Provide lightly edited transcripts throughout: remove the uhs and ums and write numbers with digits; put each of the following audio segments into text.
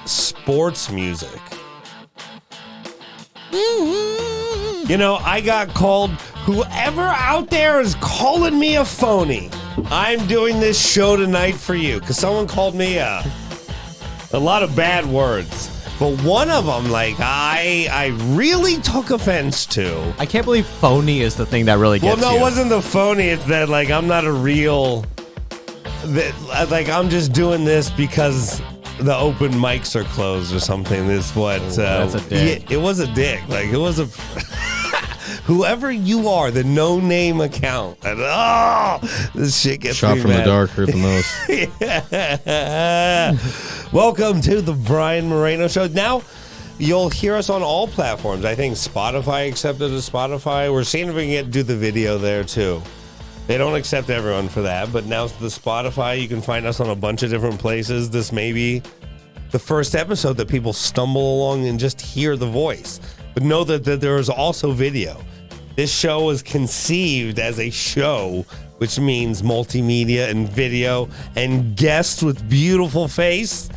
sports music. You know, I got called, whoever out there is calling me a phony, I'm doing this show tonight for you. Because someone called me a lot of bad words. But one of them, like, I really took offense to. I can't believe phony is the thing that really gets you. Well, no, it wasn't the phony. It's that, like, I'm not a real... Like, I'm just doing this because the open mics are closed or something. This what? That's a dig. It was a dig. Like, it was a... Whoever you are, the no-name account. And, this shit gets Shot me from mad. the dark, hurt the most. Welcome to the Brian Moreno Show. Now, you'll hear us on all platforms. I think Spotify accepted a Spotify. We're seeing if we can do the video there, too. They don't accept everyone for that, but now the Spotify, you can find us on a bunch of different places. This may be the first episode that people stumble along and just hear the voice. But know that there is also video. This show was conceived as a show, which means multimedia and video and guests with beautiful face.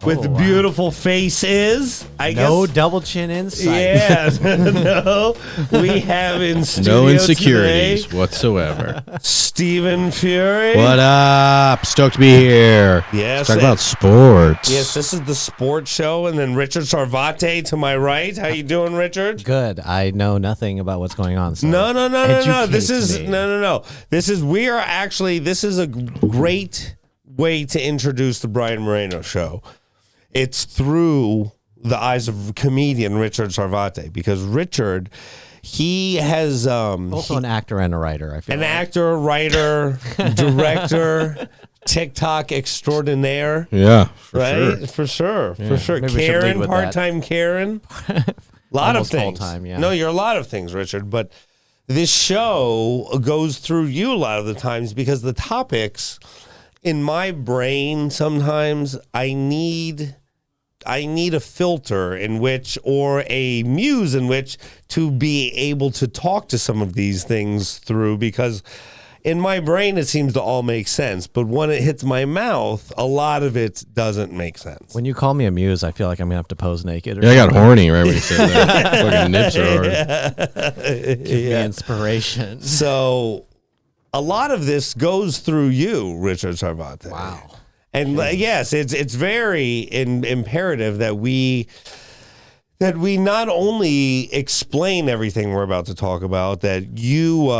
With beautiful faces, I guess. No double chin inside. Yeah, no. We have in studio No insecurities today, whatsoever. Stephen Furey. What up? Stoked to be here. Yes. Let's talk about sports. Yes, this is the sports show, and then Richard Sarvate to my right. How you doing, Richard? Good. I know nothing about what's going on. So No. This is me. no. This is a great way to introduce the Brian Moreno Show. It's through the eyes of comedian Richard Sarvate, because Richard, he has also an actor and a writer. I feel an like. actor, writer, director, TikTok extraordinaire. Yeah, For sure. Maybe we should lead Karen, with part-time Karen. A lot Almost of things. full-time, yeah. No, you're a lot of things, Richard. But this show goes through you a lot of the times because the topics in my brain, sometimes I need a filter in which, or a muse in which, to be able to talk to some of these things through, because in my brain it seems to all make sense, but when it hits my mouth, a lot of it doesn't make sense. When you call me a muse, I feel like I'm going to have to pose naked. Yeah, I got horny right when you said that. Fucking nips are hard. Give me inspiration. So a lot of this goes through you, Richard Sarvate. Wow. And yes, it's very imperative that we not only explain everything we're about to talk about, that you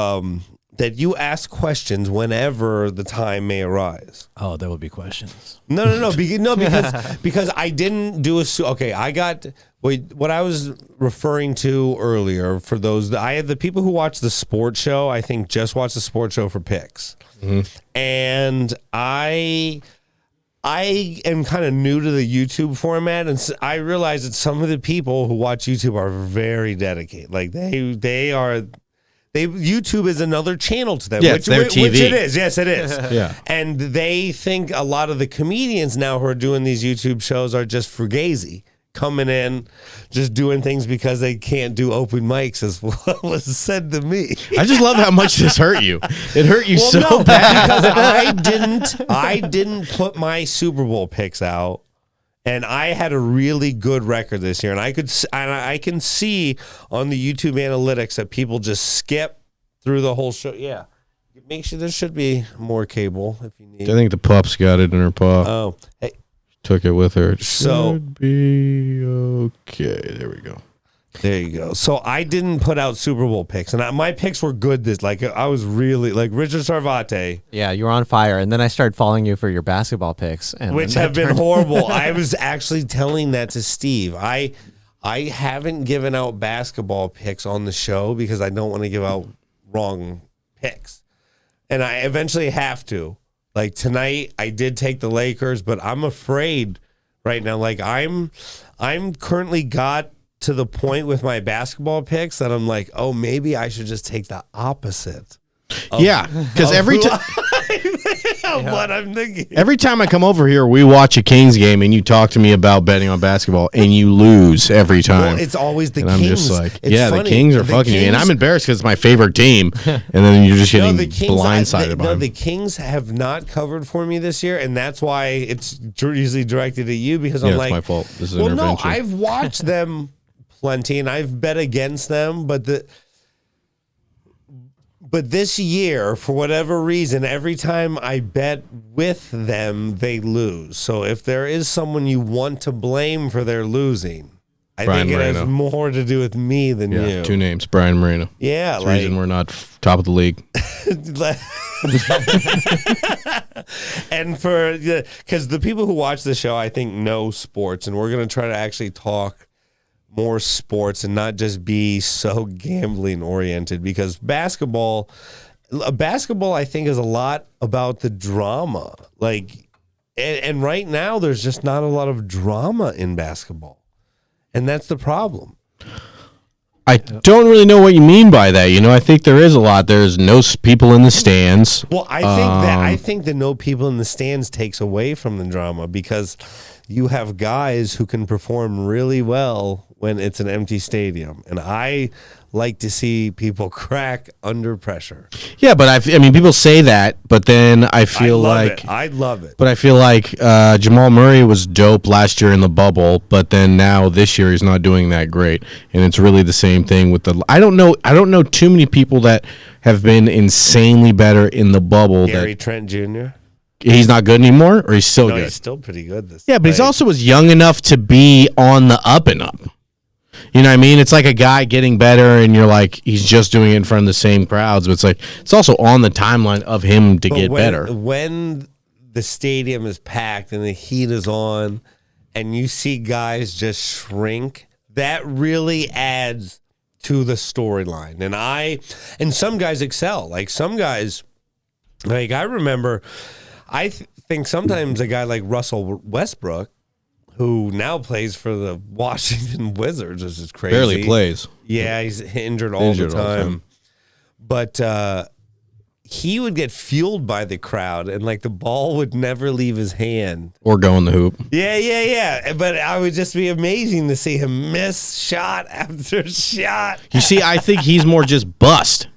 ask questions whenever the time may arise. Oh, there will be questions. No, because I didn't do what I was referring to earlier. For those, I had the people who watch the sports show, I think just watch the sports show for picks, and I am kind of new to the YouTube format, and I realize that some of the people who watch YouTube are very dedicated. Like YouTube is another channel to them. Yeah, it's their TV. Which it is. Yes, it is. Yeah. And they think a lot of the comedians now who are doing these YouTube shows are just fugazi, coming in, just doing things because they can't do open mics, as what was said to me. I just love how much this hurt you. It hurt you bad. Because I didn't put my Super Bowl picks out, and I had a really good record this year, and I can see on the YouTube analytics that people just skip through the whole show. Yeah, make sure there should be more cable if you need. I think the pup's got it in her paw. Oh, hey. Took it with her. It So should be okay. There we go. There you go. So I didn't put out Super Bowl picks, and my picks were good. I was really like Richard Sarvate. Yeah, you were on fire, and then I started following you for your basketball picks, and Which have been horrible. I was actually telling that to Steve. I haven't given out basketball picks on the show because I don't want to give out wrong picks, and I eventually have to. Like tonight, I did take the Lakers, but I'm afraid right now. Like I'm currently got to the point with my basketball picks that I'm like, oh, maybe I should just take the opposite. Yeah, because every time. what I'm thinking. Every time I come over here, we watch a Kings game, and you talk to me about betting on basketball, and you lose every time. Well, it's always the and Kings. I'm just like, It's funny. the Kings are fucking me, and I'm embarrassed because it's my favorite team, and then you're just getting blindsided by them. The Kings have not covered for me this year, and that's why it's usually directed at you because I'm like, it's my fault. This is well, intervention. no, I've watched them plenty, and I've bet against them, but this year, for whatever reason, every time I bet with them, they lose. So if there is someone you want to blame for their losing, I Brian think it Moreno. has more to do with me than you. 2 names, Brian Moreno. Yeah, That's the reason we're not top of the league. And because the people who watch the show, I think, know sports, and we're going to try to actually talk more sports and not just be so gambling oriented, because basketball I think is a lot about the drama. Like, and right now there's just not a lot of drama in basketball, and that's the problem. I don't really know what you mean by that. I think there is a lot. There's no people in the stands. Well, I think the no people in the stands takes away from the drama, because you have guys who can perform really well when it's an empty stadium, and I like to see people crack under pressure. Yeah, but I mean, people say that, but then I feel I love it. But I feel like Jamal Murray was dope last year in the bubble, but then now this year he's not doing that great, and it's really the same thing with the. I don't know too many people that have been insanely better in the bubble. Gary Trent Jr. He's not good anymore, or he's still No, good. he's still pretty good. Yeah, but he's also was young enough to be on the up and up. You know what I mean? It's like a guy getting better, and you're like, he's just doing it in front of the same crowds. But it's like, it's also on the timeline of him to get better. When the stadium is packed and the heat is on, and you see guys just shrink, that really adds to the storyline. And some guys excel. Like some guys, like I remember, I think sometimes a guy like Russell Westbrook, who now plays for the Washington Wizards, which is crazy. Barely plays. Yeah, he's injured all the time. But he would get fueled by the crowd, and like the ball would never leave his hand. Or go in the hoop. Yeah. But I would just be amazing to see him miss shot after shot. You see, I think he's more just bust.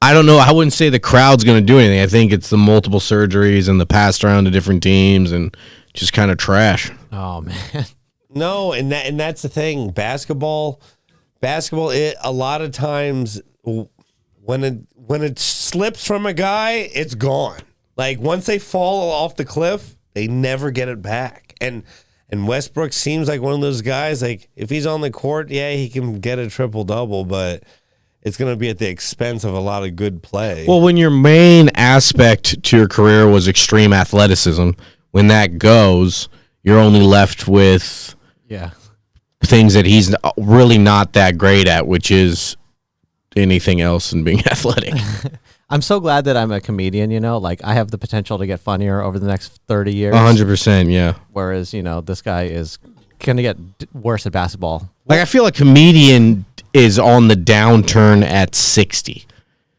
I don't know. I wouldn't say the crowd's going to do anything. I think it's the multiple surgeries and the passed around to different teams and just kind of trash. Oh man. No, and that's the thing. Basketball, it a lot of times when it slips from a guy, it's gone. Like once they fall off the cliff, they never get it back. And Westbrook seems like one of those guys. Like if he's on the court, yeah, he can get a triple double, but it's going to be at the expense of a lot of good play. Well, when your main aspect to your career was extreme athleticism, when that goes, you're only left with things that he's really not that great at, which is anything else than being athletic. I'm so glad that I'm a comedian, like I have the potential to get funnier over the next 30 years. 100%, yeah. Whereas, this guy is going to get worse at basketball. Like, I feel a comedian is on the downturn at 60.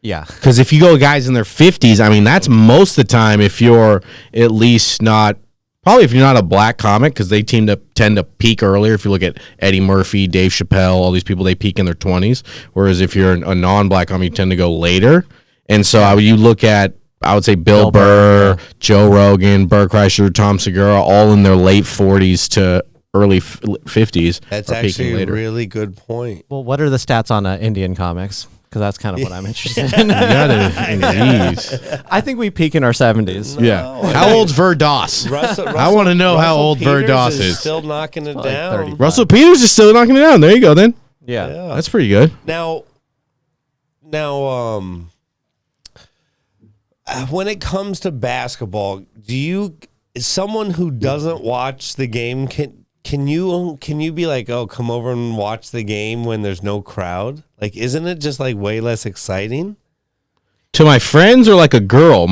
Yeah. Because if you go guys in their 50s, I mean, that's most of the time if you're at least not, probably if you're not a black comic, because they tend to peak earlier. If you look at Eddie Murphy, Dave Chappelle, all these people, they peak in their 20s. Whereas if you're a non-black comic, you tend to go later. And so you look at, I would say Bill Burr, Joe Rogan, Bert Kreischer, Tom Segura, all in their late 40s to early 50s. That's actually a really good point. Well, what are the stats on Indian comics? Because that's kind of what I'm interested in. I think we peak in our 70s. No. Yeah. How old's Verdos? I want to know how old Verdos is. Still knocking it down. 35. Russell Peters is still knocking it down. There you go, then. Yeah. That's pretty good. Now, when it comes to basketball, someone who doesn't watch the game, can you be like, oh, come over and watch the game when there's no crowd? Like, isn't it just like way less exciting? To my friends or like a girl?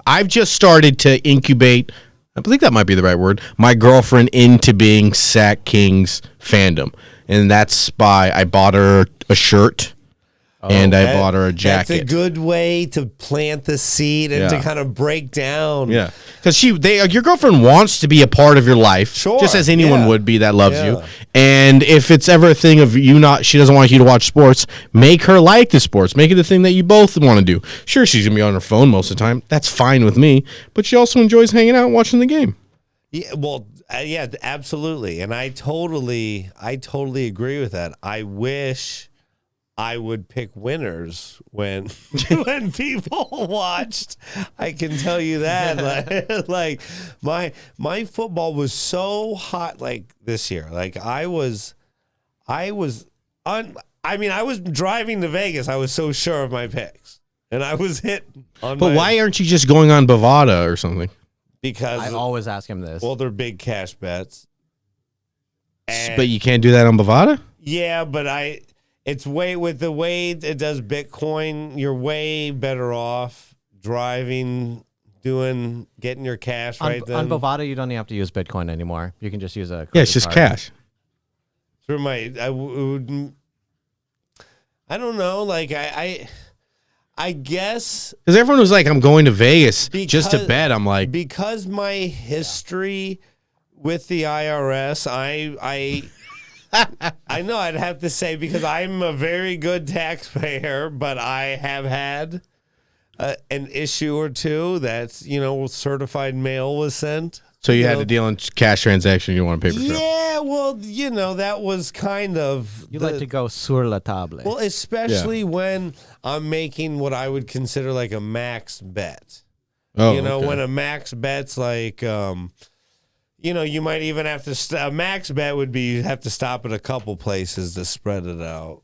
I've just started to incubate, I believe that might be the right word, my girlfriend into being Sac Kings fandom. And that's I bought her a shirt. and I bought her a jacket. That's a good way to plant the seed and to kind of break down. Yeah, because your girlfriend wants to be a part of your life, just as anyone would be that loves you. And if it's ever a thing of she doesn't want you to watch sports, make her like the sports. Make it a thing that you both want to do. Sure, she's gonna be on her phone most of the time. That's fine with me. But she also enjoys hanging out and watching the game. Yeah, well, yeah, absolutely, and I totally agree with that. I wish I would pick winners when when people watched. I can tell you that. Like my football was so hot this year. I was driving to Vegas. I was so sure of my picks, and I was hit on. But why aren't you just going on Bovada or something? Because I always ask him this. Well, they're big cash bets. But you can't do that on Bovada? Yeah, but it's with the way it does Bitcoin, you're way better off driving, getting your cash right then. On Bovada, you don't even have to use Bitcoin anymore. You can just use a credit it's just card. cash. Through I don't know, I guess because everyone was like, "I'm going to Vegas just to bet." I'm like, because my history with the IRS, I know I'd have to say because I'm a very good taxpayer, but I have had an issue or two that's certified mail was sent. So you had to deal in cash transaction. You want a paper trail? Yeah, well, that was kind of you like to go sur la table. Well, especially when I'm making what I would consider like a max bet. Oh, when a max bet's like, you might even have to. A max bet would be you have to stop at a couple places to spread it out.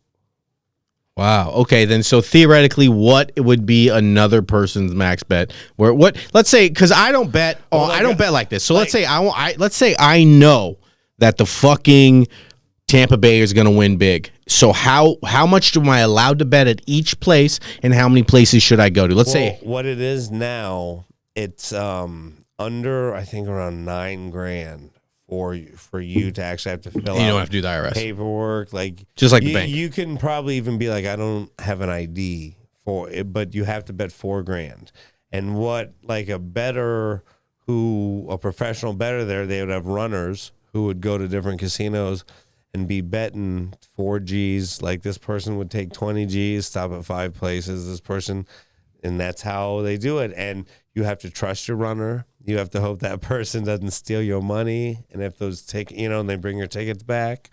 Wow. Okay, then so theoretically, what would be another person's max bet? Let's say because I don't bet. I don't bet like this. So let's say I know that the fucking Tampa Bay is going to win big. So how much am I allowed to bet at each place, and how many places should I go to? Let's say what it is now. It's under I think around $9,000 for you to actually have to fill out. You don't have to do the IRS paperwork, just like the bank. You can probably even be like, I don't have an ID for it, but you have to bet $4,000. And what a professional bettor there, they would have runners who would go to different casinos and be betting 4 G's. Like this person would take 20 G's, stop at 5 places. This person, and that's how they do it. And you have to trust your runner. You have to hope that person doesn't steal your money. And if those and they bring your tickets back,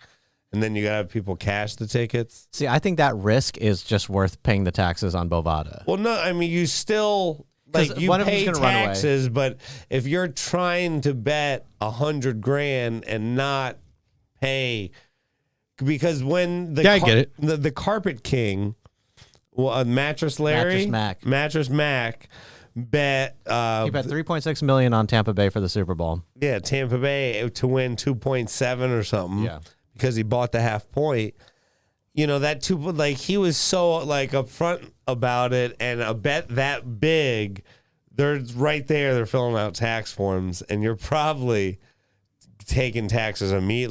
and then you got to have people cash the tickets. See, I think that risk is just worth paying the taxes on Bovada. Well, no, I mean, you still, you pay taxes, but if you're trying to bet $100,000 and not pay, because when I get it. The Carpet King, Mattress Mac, bet he bet $3.6 million on Tampa Bay for the Super Bowl. Yeah, Tampa Bay to win 2.7 or something. Yeah, because he bought the half point. That he was so upfront about it, and a bet that big, they're right there. They're filling out tax forms, and you're probably taking taxes on meat.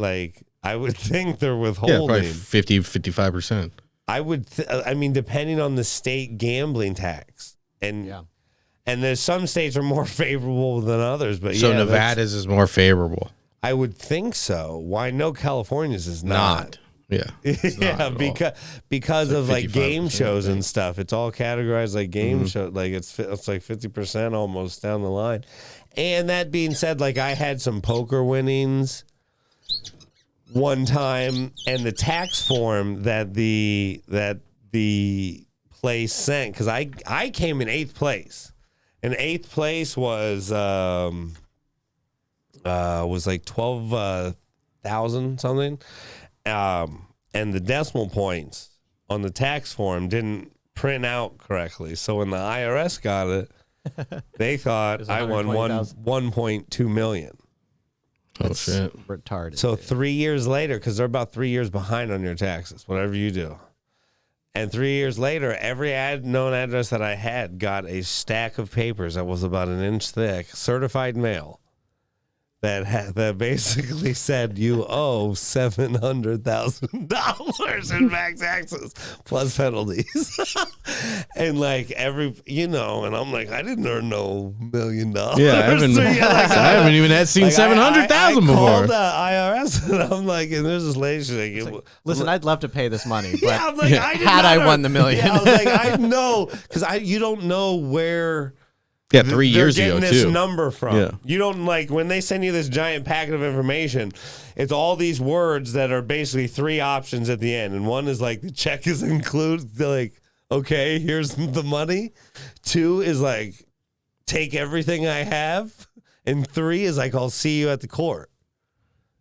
I would think they're withholding probably 50-55%. I would. I mean, depending on the state gambling tax, and there's some states are more favorable than others, but so Nevada's is more favorable. I would think so. Why no California's is not. Yeah. Yeah, because of game shows and stuff. It's all categorized like game show. It's like 50% almost down the line. And that being said, I had some poker winnings one time, and the tax form that the place sent, because I came in 8th place. And 8th place was like 12,000 something, and the decimal points on the tax form didn't print out correctly. So when the IRS got it, they thought I won 1.2 million. That's shit, retarded. So 3 years later, because they're about 3 years behind on your taxes, whatever you do. And 3 years later, every known address that I had got a stack of papers that was about an inch thick, certified mail, that basically said you owe $700,000 in back taxes plus penalties, and like and I'm like, I didn't earn no $1 million. Yeah, I haven't even seen 700,000 before. I called the IRS and I'm like, and there's this lady, she's like, listen, I'd love to pay this money, but yeah, I'm like, I won the million. Yeah, I was like, I know, because you don't know where. Yeah, 3 years ago, this too. number from. Yeah. You don't, like, when they send you this giant packet of information, it's all these words that are basically 3 options at the end. And one is like, the check is included. They're like, okay, here's the money. 2 is like, take everything I have. And 3 is like, I'll see you at the court.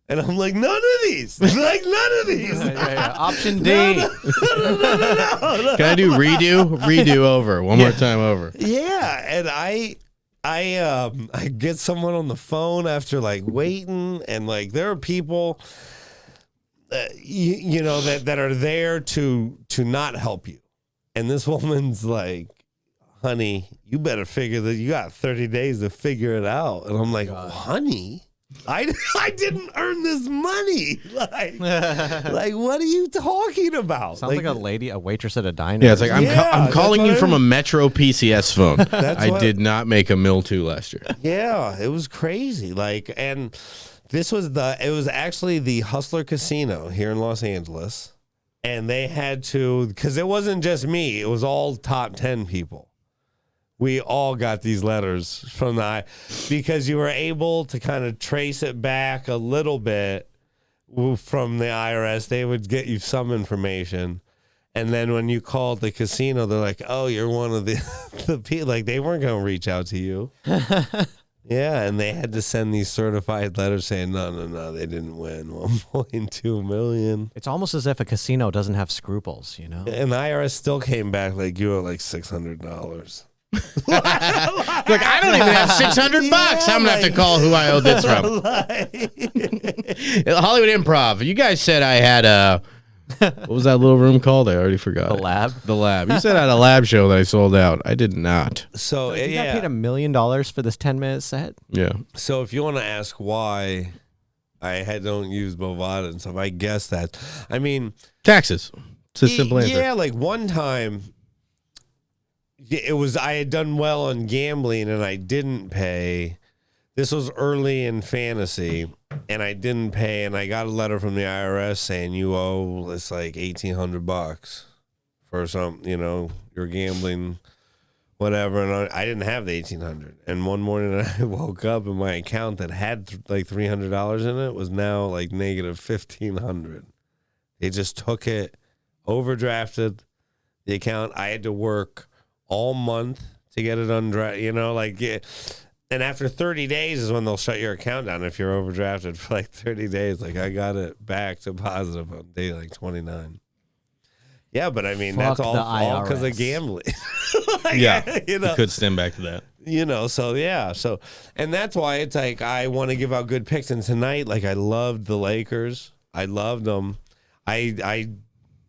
And I'm like, none of these. Like, none of these. Option D. No. Can I do redo over one more time over? Yeah, and I get someone on the phone after like waiting, and like there are people, that are there to not help you, and this woman's like, honey, you better figure that you got 30 days to figure it out, and I'm like, honey. I didn't earn this money. Like what are you talking about? Sounds like a waitress at a diner. Yeah, it's like I'm calling you from a Metro PCS phone. I did not make $1.2 million last year. Yeah, it was crazy. Like, and it was actually the Hustler Casino here in Los Angeles, and they had to, because it wasn't just me; it was all top 10 people. We all got these letters from because you were able to kind of trace it back a little bit from the IRS. They would get you some information. And then when you called the casino, they're like, oh, you're one of the people. Like, they weren't going to reach out to you. Yeah, and they had to send these certified letters saying, no, they didn't win $1.2 million. It's almost as if a casino doesn't have scruples, you know? And the IRS still came back like, you owe like $600. Like, I don't even have $600. I'm gonna have to call who I owe this from. Hollywood Improv. You guys said I had what was that little room called? I already forgot. The lab. The lab. You said I had a lab show that I sold out. I did not. So you yeah, got paid $1 million for this 10-minute set. Yeah. So if you want to ask why I don't use Bovada and stuff, I guess that. I mean, taxes. It's a simple answer. Yeah, like one time. I had done well on gambling and I didn't pay. This was early in fantasy and I didn't pay, and I got a letter from the IRS saying you owe this like $1,800 for some, you're gambling, whatever. And I didn't have the $1,800. And one morning I woke up and my account that had like $300 in it was now like negative $1,500. They just took it, overdrafted the account. I had to work all month to get it undrafted, and after 30 days is when they'll shut your account down if you're overdrafted for like 30 days. Like, I got it back to positive on day like 29. Yeah, but I mean, Fuck that's all because of gambling. You could stem back to that. And that's why it's like I want to give out good picks. And tonight, like, I loved the Lakers. I loved them. I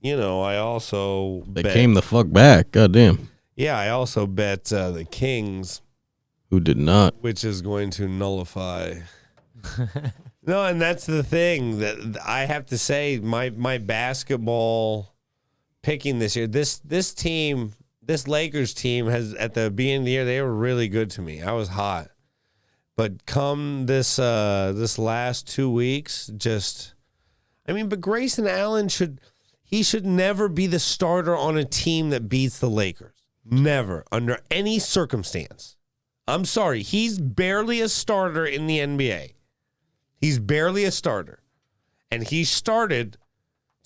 also came the fuck back. Goddamn. Yeah, I also bet the Kings. Who did not. Which is going to nullify. No, and that's the thing that I have to say, my basketball picking this year, this Lakers team has, at the beginning of the year, they were really good to me. I was hot. But come this last 2 weeks, but Grayson Allen should never be the starter on a team that beats the Lakers. Never, under any circumstance. I'm sorry. He's barely a starter in the NBA. He's barely a starter. And he started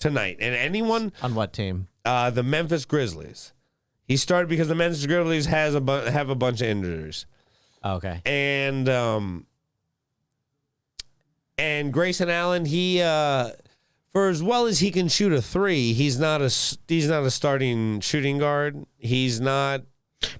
tonight. And anyone... On what team? The Memphis Grizzlies. He started because the Memphis Grizzlies have a bunch of injuries. Okay. And Grayson Allen, he... for as well as he can shoot a three, he's not a starting shooting guard. He's not.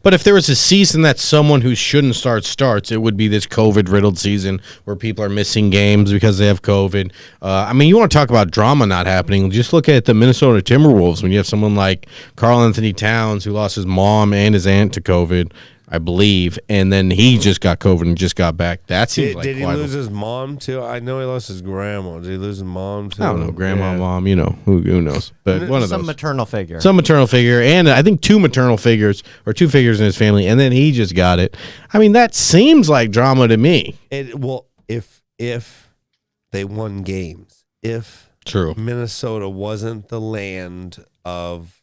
But if there was a season that someone who shouldn't starts, it would be this COVID-riddled season where people are missing games because they have COVID. You want to talk about drama not happening? Just look at the Minnesota Timberwolves when you have someone like Karl Anthony Towns who lost his mom and his aunt to COVID. I believe, and then he just got COVID and just got back. That seems like did he quite lose his mom too? I know he lost his grandma. Did he lose his mom too? I don't know, grandma, Yeah. mom, who knows? But one of Some those. maternal figure. Some maternal figure, and I think two maternal figures or two figures in his family, and then he just got it. I mean, that seems like drama to me. Well, if they won games, if True. Minnesota wasn't the land of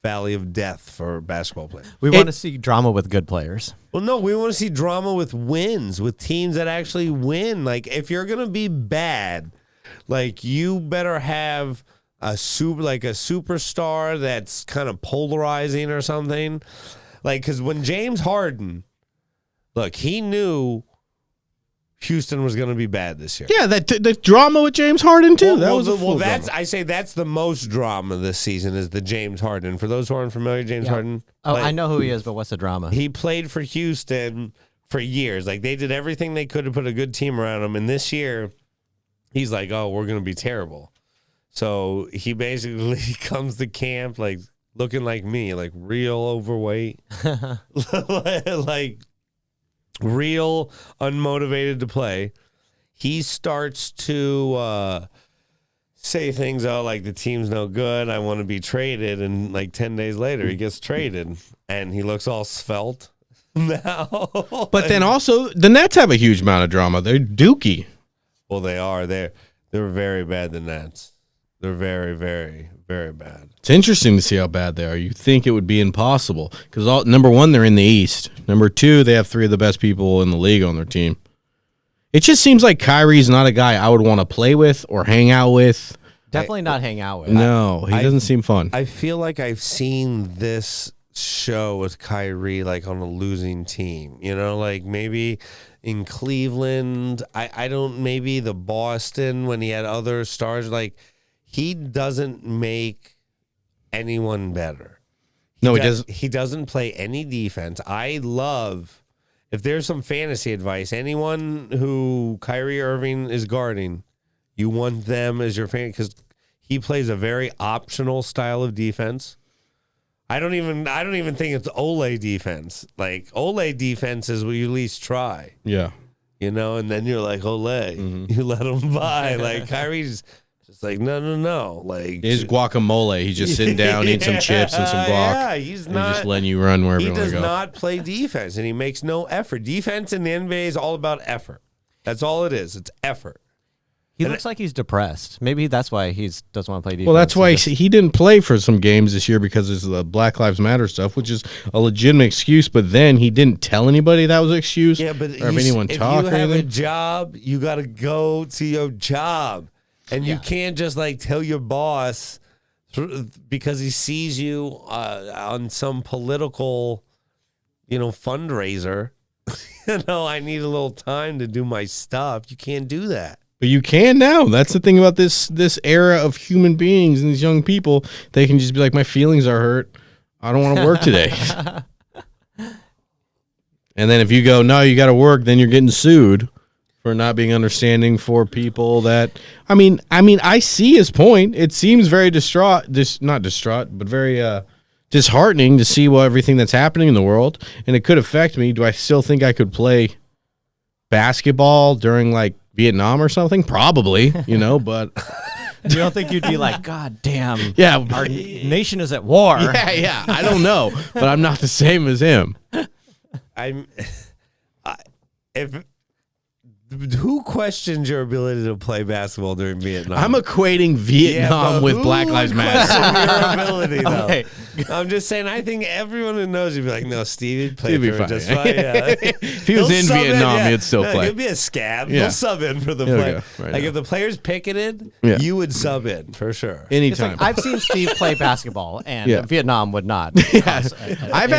Valley of Death for basketball players. We want to see drama with good players. Well, no, we want to see drama with wins, with teams that actually win. Like, if you're gonna be bad, like, you better have a superstar that's kind of polarizing or something. Like, because when James Harden, look, he knew Houston was going to be bad this year. Yeah, the drama with James Harden too. Drama. I say that's the most drama this season is the James Harden. For those who aren't familiar, James Harden. Oh, I know who he is, but what's the drama? He played for Houston for years. Like, they did everything they could to put a good team around him, and this year, he's like, "Oh, we're going to be terrible." So he basically comes to camp like looking like me, like real overweight, like real unmotivated to play. He starts to say things out like the team's no good, I want to be traded, and like 10 days later he gets traded and he looks all svelte now. But then also the Nets have a huge amount of drama. They're dookie. Well, they are. They're very bad, the Nets. They're very, very, very bad. It's interesting to see how bad they are. You think it would be impossible because number one, they're in the East. Number two, they have three of the best people in the league on their team. It just seems like Kyrie's not a guy I would want to play with or hang out with. Definitely not hang out with. No, he doesn't seem fun. I feel like I've seen this show with Kyrie like on a losing team. You know, like maybe in Cleveland. I don't. Maybe the Boston when he had other stars. Like he doesn't make anyone better. He doesn't. He doesn't play any defense. I love. If there's some fantasy advice, anyone who Kyrie Irving is guarding, you want them as your fan because he plays a very optional style of defense. I don't even think it's Ole defense. Like Ole defense is what you at least try. Yeah. You know, and then you're like Ole, you let him by. Like Kyrie's just like no. Like His guacamole. He's just sitting down, eating some chips and some guac. Yeah, he's not just letting you run wherever he you want does to go. not play defense, and he makes no effort. Defense in the NBA is all about effort. That's all it is. It's effort. He looks like he's depressed. Maybe that's why he doesn't want to play defense. Well, that's why He he didn't play for some games this year because of the Black Lives Matter stuff, which is a legitimate excuse. But then he didn't tell anybody that was an excuse. Yeah, but or have anyone talk if or you have a anything. job, you got to go to your job, and you can't just like tell your boss because he sees you on some political, fundraiser. I need a little time to do my stuff. You can't do that. But you can now. That's the thing about this era of human beings and these young people. They can just be like, my feelings are hurt. I don't want to work today. And then if you go, no, you got to work, then you're getting sued for not being understanding for people that. I mean, I see his point. It seems very not distraught, but very disheartening to see everything that's happening in the world, and it could affect me. Do I still think I could play basketball during like Vietnam or something? Probably, but you don't think you'd be like, God damn, yeah, our nation is at war. yeah. I don't know, but I'm not the same as him. Who questions your ability to play basketball during Vietnam? I'm equating Vietnam with Black Lives Matter. Your ability, though. Okay. I'm just saying. I think everyone who knows you'd be like, no, Steve, he'd play He'd be for it fine. just fine. Yeah. If he was He'll in sub Vietnam, he'd still play. He'll be a scab. Yeah. He'll sub in for the He'll play. go right Like now. if the players picketed, Yeah. you would sub in for sure. It's Anytime. like, I've seen Steve play basketball, and Yeah. Vietnam would not. I've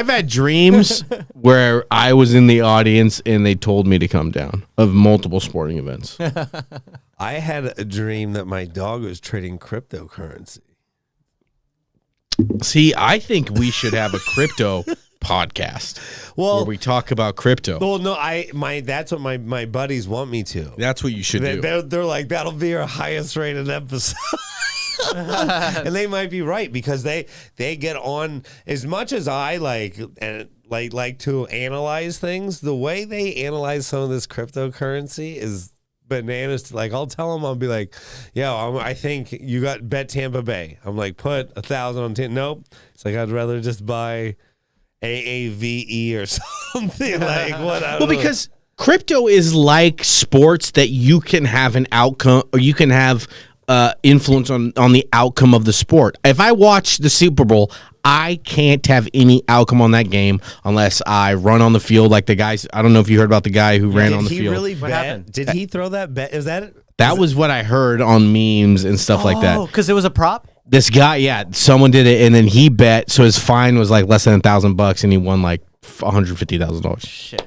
had dreams where I was in the audience and they told me to come down of multiple sporting events. I had a dream that my dog was trading cryptocurrency. See, I think we should have a crypto podcast where we talk about crypto. Well, no, that's what my buddies want me to. That's what you should do. They're like, that'll be our highest rated episode. And they might be right because they get on as much as I like to analyze things. The way they analyze some of this cryptocurrency is bananas. Like I'll tell them, I'll be like, "Yo, I think you got bet Tampa Bay." I'm like, "Put 1,000 on Tampa." Nope. It's like I'd rather just buy AAVE or something like what. Well, because crypto is like sports that you can have an outcome or you can have influence on the outcome of the sport. If I watch the Super Bowl, I can't have any outcome on that game unless I run on the field like the guys. I don't know if you heard about the guy who ran on the field. Did he really bet? Did he throw that bet? Is that it? That was what I heard on memes and stuff like that. Oh, because it was a prop? This guy, yeah, someone did it, and then he bet, so his fine was like less than $1,000, and he won like $150,000. Shit.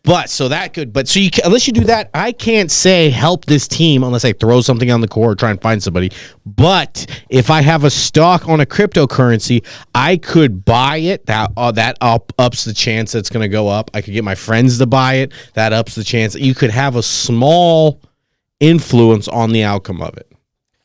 But so that could, but so you unless you do that, I can't say help this team unless I throw something on the court or try and find somebody. But if I have a stock on a cryptocurrency, I could buy it. That ups the chance that it's going to go up. I could get my friends to buy it. That ups the chance. You could have a small influence on the outcome of it,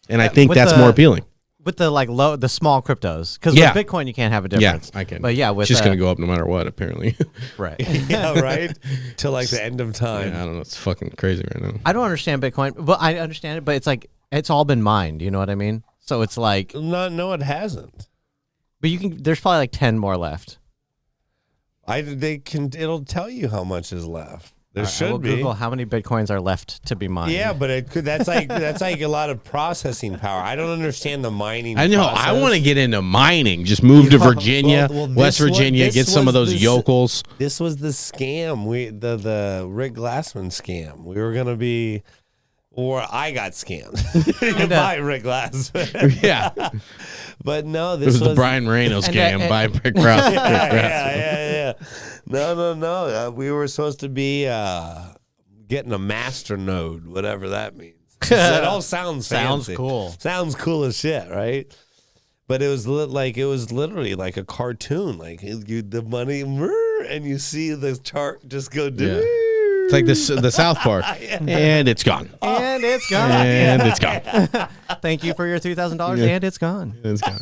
and I think that's more appealing. With the the small cryptos, because with Bitcoin you can't have a difference. Yeah, I can. But yeah, with it's just gonna go up no matter what. Apparently, right? Yeah, right. Till like the end of time. Yeah, I don't know. It's fucking crazy right now. I don't understand Bitcoin, but I understand it. But it's like it's all been mined. You know what I mean? So it's like no, it hasn't. But you can. There's probably like 10 more left. It'll tell you how much is left. There should be. Google how many Bitcoins are left to be mined. Yeah, but it could. That's like a lot of processing power. I don't understand the mining. I know. Process. I want to get into mining. Just move to Virginia, West Virginia, get some of those yokels. This was the scam. The Rick Glassman scam. We were gonna be, or I got scammed by Rick Glassman. Yeah, but no, this was the Brian Moreno scam by Rick Glassman. Yeah. No. We were supposed to be getting a master node, whatever that means. It all sounds fancy. Cool. Sounds cool as shit, right? But it was literally like a cartoon. Like the money, and you see the chart just go. Yeah. It's like the South Park, and it's gone. And it's gone. And it's gone. Thank you for your $3,000, and it's gone. It's gone.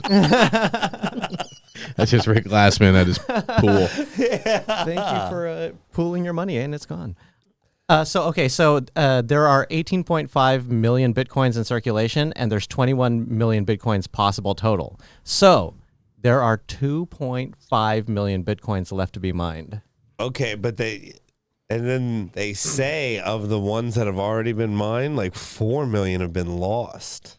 That's just Rick Glassman at his pool. Thank you for pooling your money, and it's gone. So there are 18.5 million Bitcoins in circulation, and there's 21 million Bitcoins possible total. So there are 2.5 million Bitcoins left to be mined. Okay, but then they say of the ones that have already been mined, like 4 million have been lost.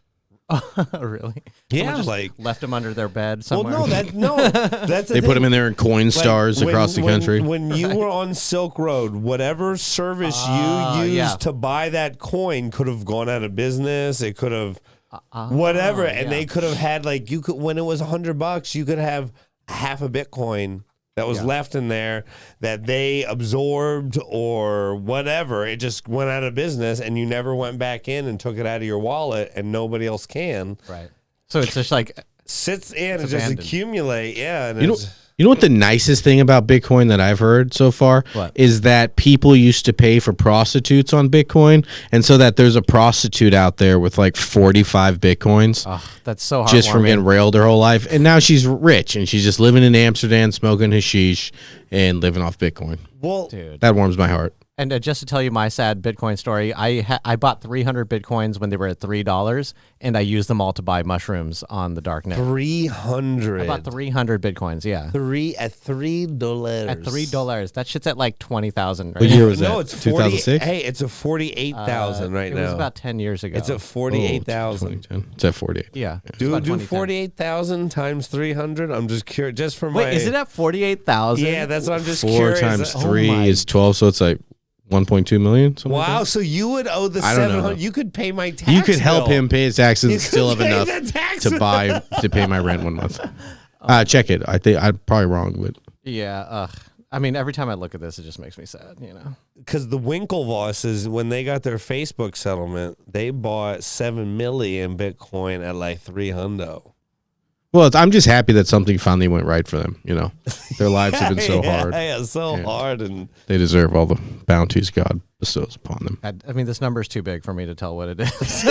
Really? Yeah, just like left them under their bed somewhere. Well, that's they put them in there in coin stars across the country. When you were on Silk Road, whatever service you used to buy that coin could have gone out of business. It could have whatever, and they could have had when it was $100, you could have half a Bitcoin that was left in there that they absorbed or whatever. It just went out of business, and you never went back in and took it out of your wallet, and nobody else can. Right. So it's just like sits in and just accumulate. Yeah. And you know what the nicest thing about Bitcoin that I've heard so far is that people used to pay for prostitutes on Bitcoin, and so that there's a prostitute out there with like 45 Bitcoins. Oh, that's so hard. Just from getting railed her whole life, and now she's rich and she's just living in Amsterdam, smoking hashish and living off Bitcoin. Well, dude, that warms my heart. And just to tell you my sad Bitcoin story, I bought 300 Bitcoins when they were at $3, and I used them all to buy mushrooms on the dark net. 300. I bought 300 Bitcoins, yeah. At $3. At $3. That shit's at like 20,000 right What year was that? No, it's 2006? Hey, it's a 48,000 right now. It was about 10 years ago. It's at 48,000. It's at 48. Yeah. Do 48,000 times 300? I'm just curious. Just for Wait, is it at 48,000? Yeah, that's what I'm just 4 curious. 4 times 3 is 12, so it's like 1.2 million. Wow, like so you would owe the 700. You could pay my tax. You could help him pay his taxes and still have pay enough to pay my rent 1 month. Check it. I think I'm probably wrong, but yeah. I mean, every time I look at this, it just makes me sad. Because the Winklevosses, when they got their Facebook settlement, they bought 7 million Bitcoin at like 300. Well, I'm just happy that something finally went right for them. Their lives have been so hard. Yeah, so hard, and they deserve all the bounties God bestows upon them. I mean, this number's too big for me to tell what it is.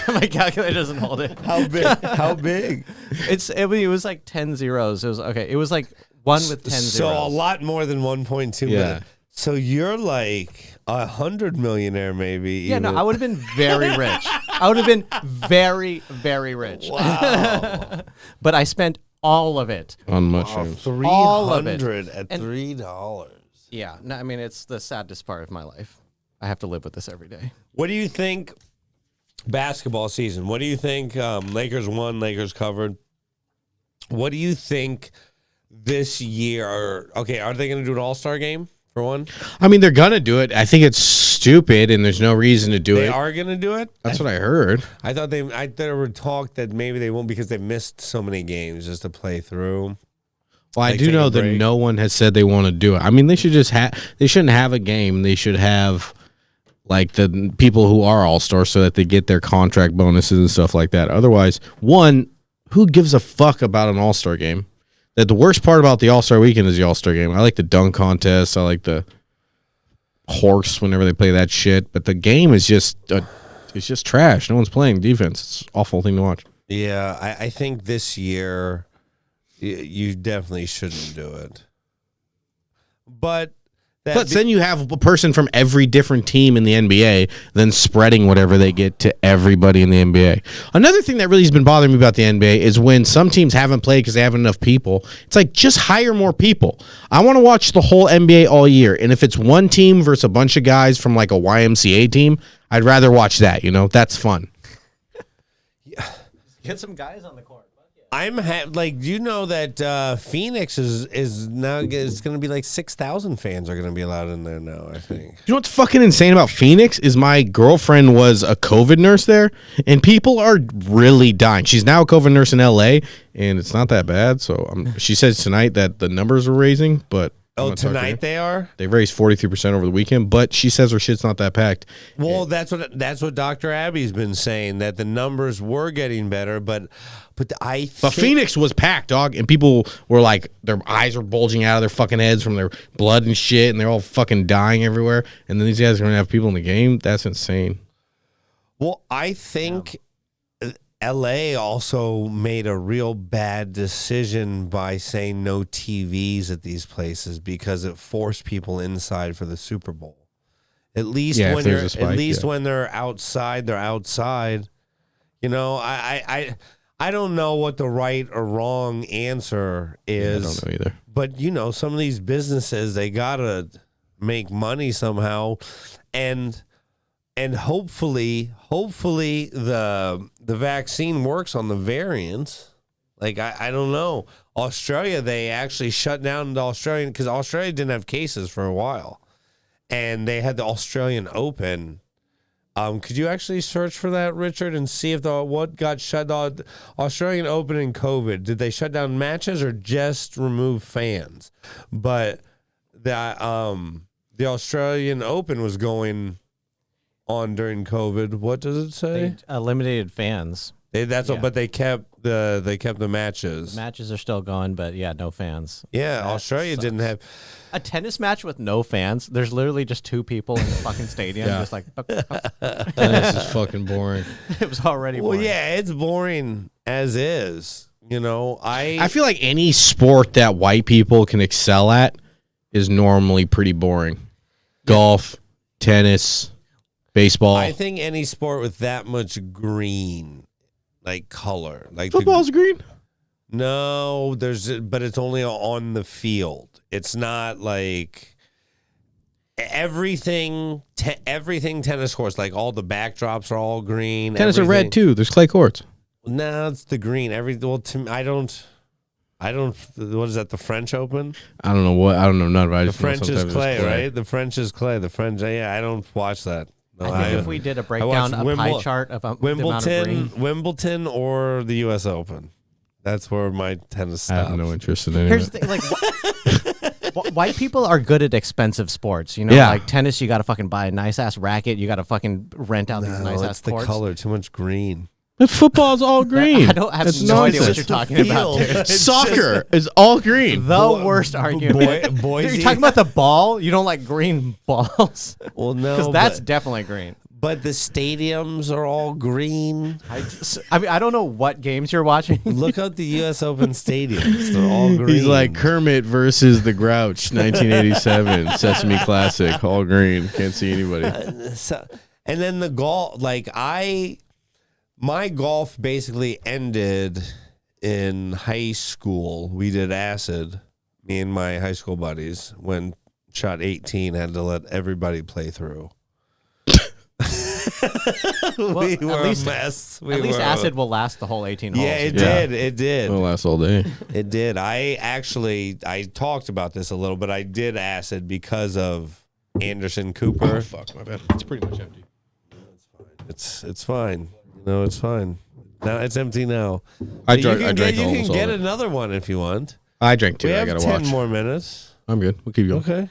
My calculator doesn't hold it. How big? How big? It was like 10 zeros. It was okay. It was like one with 10 zeros. So a lot more than 1.2 million. So you're like 100 millionaire, maybe. Yeah, no, I would have been very rich. I would have been very, very rich. Wow. But I spent all of it on mushrooms. 300 at $3. Yeah, no, I mean, it's the saddest part of my life. I have to live with this every day. What do you think basketball season? What do you think Lakers won, Lakers covered? What do you think this year? Okay, are they going to do an all-star game for one? I mean, they're going to do it. I think it's stupid, and there's no reason to do it. They are going to do it? That's what I heard. I thought there were talk that maybe they won't because they missed so many games just to play through. Well, I do know that no one has said they want to do it. I mean, they should just they shouldn't have a game. They should have like the people who are all-stars so that they get their contract bonuses and stuff like that. Otherwise, one, who gives a fuck about an all-star game? That the worst part about the all-star weekend is the all-star game. I like the dunk contest. I like the horse whenever they play that shit. But the game is just it's just trash. No one's playing defense. It's an awful thing to watch. Yeah, I think this year you definitely shouldn't do it. But then you have a person from every different team in the NBA then spreading whatever they get to everybody in the NBA. Another thing that really has been bothering me about the NBA is when some teams haven't played because they have enough people. It's like, just hire more people. I want to watch the whole NBA all year. And if it's one team versus a bunch of guys from like a YMCA team, I'd rather watch that. That's fun. Get some guys on the court. I'm do you know that Phoenix is now it's going to be like 6,000 fans are going to be allowed in there now, I think. You know what's fucking insane about Phoenix is my girlfriend was a COVID nurse there, and people are really dying. She's now a COVID nurse in LA, and it's not that bad. So she says tonight that the numbers are raising, but tonight they are? They've raised 43% over the weekend, but she says her shit's not that packed. Well, that's what Dr. Abby's been saying, that the numbers were getting better, but Phoenix was packed, dog, and people were like, their eyes were bulging out of their fucking heads from their blood and shit, and they're all fucking dying everywhere. And then these guys are going to have people in the game? That's insane. Well, I think LA also made a real bad decision by saying no TVs at these places because it forced people inside for the Super Bowl. At least when they're outside, they're outside. I don't know what the right or wrong answer is. I don't know either. But some of these businesses, they gotta make money somehow, and hopefully the vaccine works on the variants. Like I don't know. Australia, they actually shut down the Australian because Australia didn't have cases for a while, and they had the Australian Open. Could you actually search for that, Richard, and see if what got shut down? Australian Open and COVID, did they shut down matches or just remove fans? But the Australian Open was going on during COVID. What does it say? They eliminated fans. But they kept the matches. Matches are still going, but no fans. Yeah, that Australia sucks. Didn't have a tennis match with no fans. There's literally just two people in the fucking stadium, just like. Tennis is fucking boring. It was already boring. Well, yeah, it's boring as is. I feel like any sport that white people can excel at is normally pretty boring. Golf, tennis, baseball. I think any sport with that much green. Like color, like football's green. No, but it's only on the field. It's not like everything tennis courts. Like all the backdrops are all green. Tennis are red too. There's clay courts. No, it's the green. I don't. What is that? The French Open? I don't know what. I don't know none about it. The French is clay, right? The French is clay. The French. Yeah, I don't watch that. No, I think if we did a breakdown, pie chart of the amount of green. Wimbledon or the U.S. Open. That's where my tennis stops. I have no interest in it. Here's the thing, like, white people are good at expensive sports. Like tennis, you got to fucking buy a nice-ass racket. You got to fucking rent out these nice-ass courts. It's the color. Too much green. But football's all green. I don't have That's no idea what nonsense. you're talking about, dude. Soccer is all green. The worst argument. Boise. You're talking about the ball? You don't like green balls? Well, no, Because that's definitely green. but the stadiums are all green. I mean, I don't know what games you're watching. Look at the U.S. Open stadiums; they're all green. He's like Kermit versus the Grouch, 1987 Sesame Classic, all green. Can't see anybody. And then the golf, my golf basically ended in high school. We did acid, me and my high school buddies, when shot 18, had to let everybody play through. We were a mess. At least acid will last the whole 18 holes. Yeah, it did. It did. It'll last all day. It did. I talked about this a little, but I did acid because of Anderson Cooper. Oh, fuck, my bad. It's pretty much empty. It's fine. No, it's fine. Now it's empty now. I You drank can almost all get of it. another one if you want. I drank two. We I have gotta 10 watch. more minutes. I'm good. We'll keep going. Okay.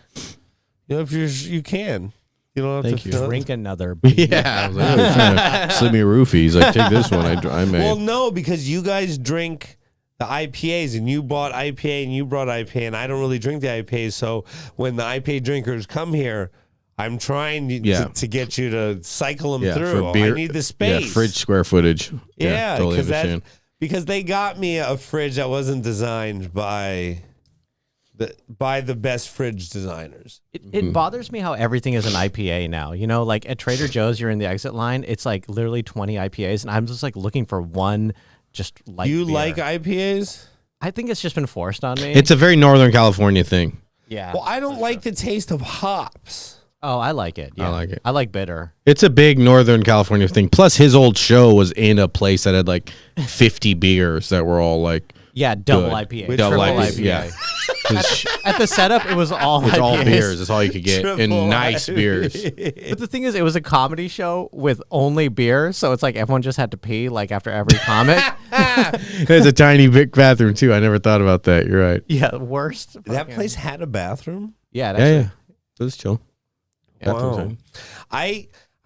You know, if you can. You don't have Thank to you. fill- Drink another beer. Yeah, I was like, oh, trying to slip me a roofie. He's like, take this one. I made. Well, no, because you guys drink the IPAs, and you bought IPA and you brought IPA, and I don't really drink the IPAs. So when the IPA drinkers come here, I'm trying to get you to cycle them through. for beer, I need the space. Yeah, fridge square footage. Yeah, totally understand. because they got me a fridge that wasn't designed by the best fridge designers. It bothers me how everything is an IPA now. You know, like at Trader Joe's, you're in the exit line. It's like literally 20 IPAs, and I'm just like looking for one just light You beer. like IPAs? I think it's just been forced on me. It's a very Northern California thing. yeah. Well, I don't like the taste of hops. Oh, I like it. Yeah. I like it. I like bitter. It's a big Northern California thing. Plus, his old show was in a place that had like 50 beers that were all like Yeah, double good. IPA. With double triple IPA. Yeah. At the setup, it was all It's all IPAs. beers. That's all you could get. Triple And nice IPA. beers. But the thing is, it was a comedy show with only beer, so it's like everyone just had to pee like after every comic. There's a tiny big bathroom, too. I never thought about that. You're right. Yeah, worst. That fucking- place had a bathroom? Yeah, it Yeah, actually, yeah. It was chill. Bathroom's Wow. in.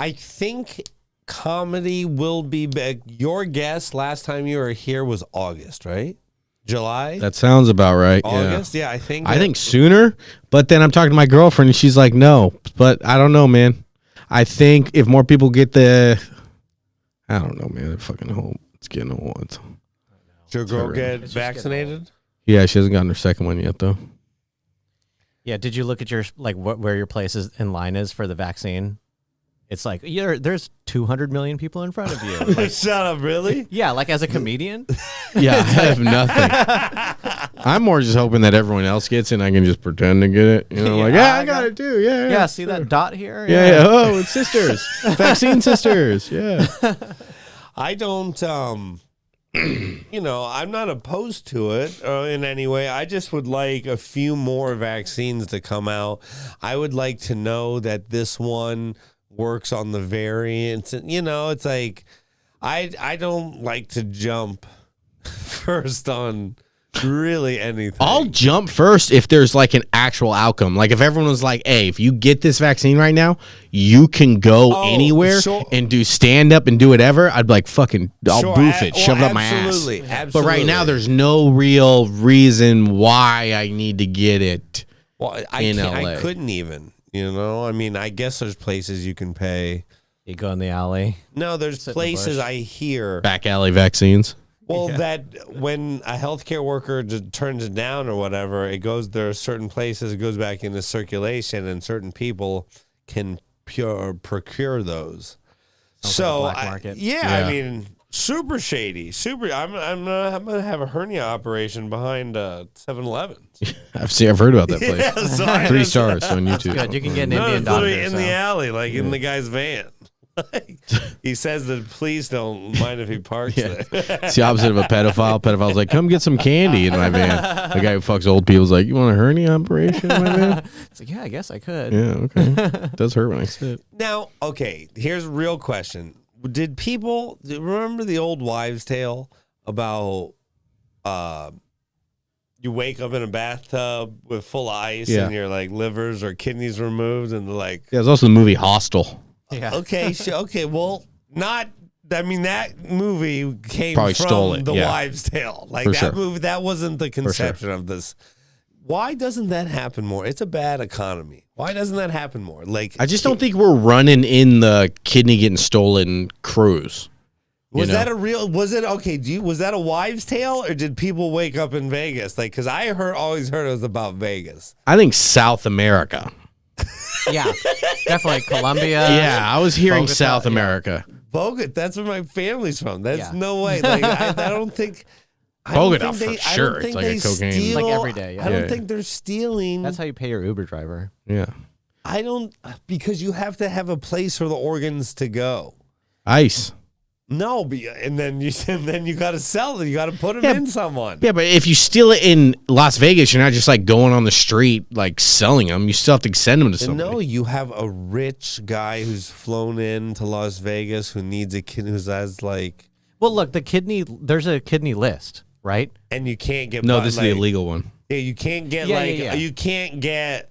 I think comedy will be back. Your guess last time you were here was August, right? July? That sounds about right. August? Yeah. Yeah, I think. I think sooner, but then I'm talking to my girlfriend and she's like, no. But I don't know, man. I think if more people get I don't know, man. They're fucking home. It's getting old. Did your girl It's get just vaccinated? Yeah, she hasn't gotten her second one yet, though. Yeah, did you look at your where your place is in line is for the vaccine? It's like there's 200 million people in front of you. Like, Shut up, really? yeah, like as a comedian. Yeah, I have nothing. I'm more just hoping that everyone else gets it and I can just pretend to get it. You know, like, I got it too. Yeah, Yeah, see that dot here? Yeah. Oh, it's sisters. Vaccine sisters. Yeah. I don't, I'm not opposed to it in any way. I just would like a few more vaccines to come out. I would like to know that this one works on the variants. It's like, I don't like to jump first on really anything. I'll jump first if there's like an actual outcome. Like if everyone was like, hey, if you get this vaccine right now, you can go anywhere and do stand up and do whatever. I'd be like, fucking, I'll boof it, shove it up my ass. Absolutely. But right now, there's no real reason why I need to get it. Well, I couldn't even, I mean, I guess there's places you can pay. You go in the alley. No, there's Sit in the places bush. I hear. Back alley vaccines. Well, that when a healthcare worker turns it down or whatever, there are certain places it goes back into circulation, and certain people can procure those. Sounds like a black market. I mean, super shady. I'm gonna have a hernia operation behind 7-Eleven. I've heard about that place. Yeah, so I 3 just- stars on YouTube. Good, you can get an No, Indian it's literally doctor. in so. the alley, like in the guy's van. He says that please don't mind if he parks there. It's the opposite of a pedophile. Pedophile's like, come get some candy in my van. The guy who fucks old people's like, you want a hernia operation in my van? It's like, yeah, I guess I could. Yeah, okay. It does hurt when I sit. Now, okay, here's a real question. Did people remember the old wives' tale about you wake up in a bathtub with full of ice and your like livers or kidneys removed and they're like, Yeah, there's also the movie Hostel. Yeah. okay, okay, well, not I mean, that movie came Probably from stole it, The yeah. Wives' Tale. Like, For that sure. movie, that wasn't the conception of this. Why doesn't that happen more? It's a bad economy. Why doesn't that happen more? Like, I just don't think we're running in the kidney getting stolen cruise. Was that a real? Was it okay? Was that a wives' tale, or did people wake up in Vegas? Like, because I always heard it was about Vegas. I think South America. Yeah, definitely Colombia. Yeah, I was hearing Bogota, South yeah. America. Bogota. That's where my family's from. That's Yeah. no way. Like, I don't think. Bogota for sure. It's like a cocaine. Steal, Like every day, yeah. I don't Yeah. think they're stealing. That's how you pay your Uber driver. Yeah. I don't, because you have to have a place for the organs to go. ICE. No, and then you got to sell them. You got to put them Yeah. in someone. Yeah, but if you steal it in Las Vegas, you're not just like going on the street like selling them. You still have to send them to somebody. No, you have a rich guy who's flown in to Las Vegas who needs a kid who has like, Well, look, there's a kidney list, right? and you can't get. No, this is the like- illegal one. Yeah, you can't get Yeah, like yeah. you can't get.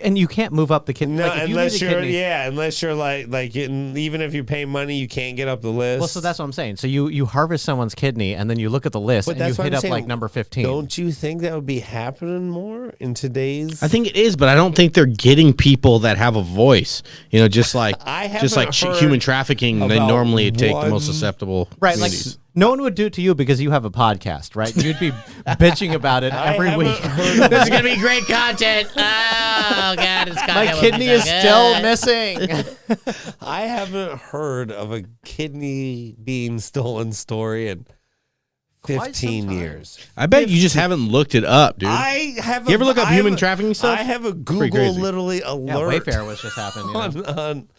And you can't move up the kidney. No, like, if unless you need a you're kidney, unless you're like even if you pay money, you can't get up the list. Well, so that's what I'm saying. So you harvest someone's kidney, and then you look at the list, But and you that's what hit I'm up saying. like number 15. Don't you think that would be happening more in today's? I think it is, but I don't think they're getting people that have a voice. You know, just like I just like haven't heard human trafficking. They about normally take the one- most susceptible. Right, like communities. no one would do it to you because you have a podcast, right? You'd be bitching about it I every haven't week. heard of This is gonna be great content. Oh God, it's My kidney is still missing. I haven't heard of a kidney being stolen story in Quite 15 some time. years. I bet you just haven't looked it up, dude. I have. You ever look up human trafficking stuff? I have a pretty Google crazy. literally Yeah, alert. Wayfair was just happening. You know? on,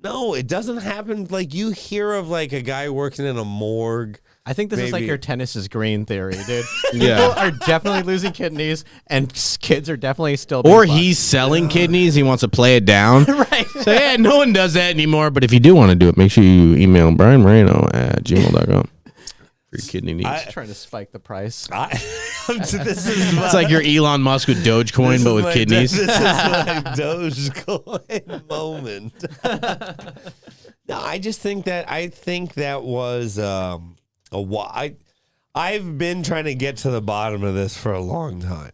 no, it doesn't happen. Like you hear of like a guy working in a morgue. I think this is like Maybe. your tennis is green theory, dude. Yeah. People are definitely losing kidneys, and kids are definitely still. Or being he's selling kidneys. He wants to play it down. fucked. right. So yeah, no one does that anymore. But if you do want to do it, make sure you email Brian Moreno at gmail.com for your kidney needs. Trying to spike the price. This is It's like your Elon Musk with Dogecoin, but with kidneys. This is my Dogecoin moment. No, I just think that was I've been trying to get to the bottom of this for a long time.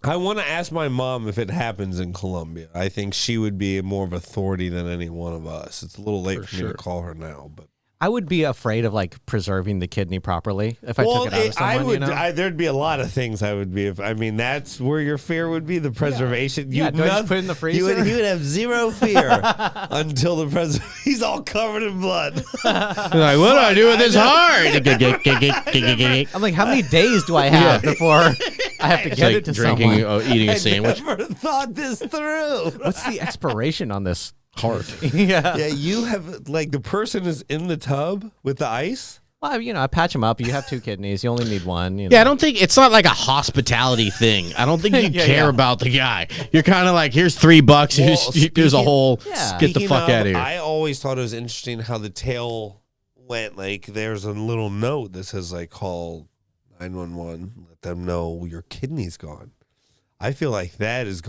I want to ask my mom if it happens in Colombia. I think she would be more of authority than any one of us. It's a little late for me to call her now, but I would be afraid of like preserving the kidney properly if I took it out of someone. I would. You know? There'd be a lot of things I would be. I mean, that's where your fear would be. The preservation. Yeah, do I just put it in the freezer? You would have zero fear until the president. He's all covered in blood. You're like, what do I do with this heart? I'm like, how many days do I have before I have to It's get like it to drinking, someone? eating a I sandwich. never thought this through. What's the expiration on this Heart. yeah. Yeah, you have like the person is in the tub with the ice. Well, you know, I patch them up. You have 2 kidneys. You only need 1. You know. Yeah, I don't think it's not like a hospitality thing. I don't think you Yeah, care yeah. about the guy. You're kind of like, here's $3. Here's a whole. Yeah. Get the Speaking fuck of, out of here. I always thought it was interesting how the tail went. Like, there's a little note that says, like, call 911, let them know your kidney's gone. I feel like that is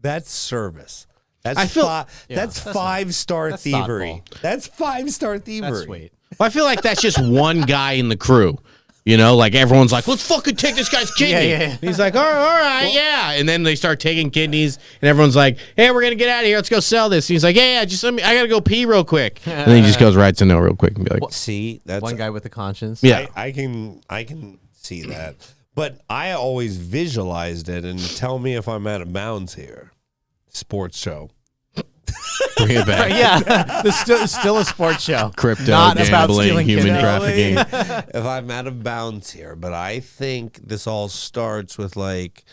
that's service. That's I feel- that's that's 5-star that's thievery. thoughtful. That's 5-star thievery. That's sweet. Well, I feel like that's just one guy in the crew. You know, like everyone's like, let's fucking take this guy's kidney. Yeah. And he's like, all right, yeah. And then they start taking kidneys, and everyone's like, hey, we're going to get out of here. Let's go sell this. And he's like, yeah, just I got to go pee real quick. And then he just goes right to no real quick and be like, See, that's One guy with the conscience. yeah. I can see that. But I always visualized it, and tell me if I'm out of bounds here. Sports show. Bring it back. Yeah. It's still a sports show. Crypto, Not about gambling, stealing human kidneys. trafficking. If I'm out of bounds here, but I think this all starts with like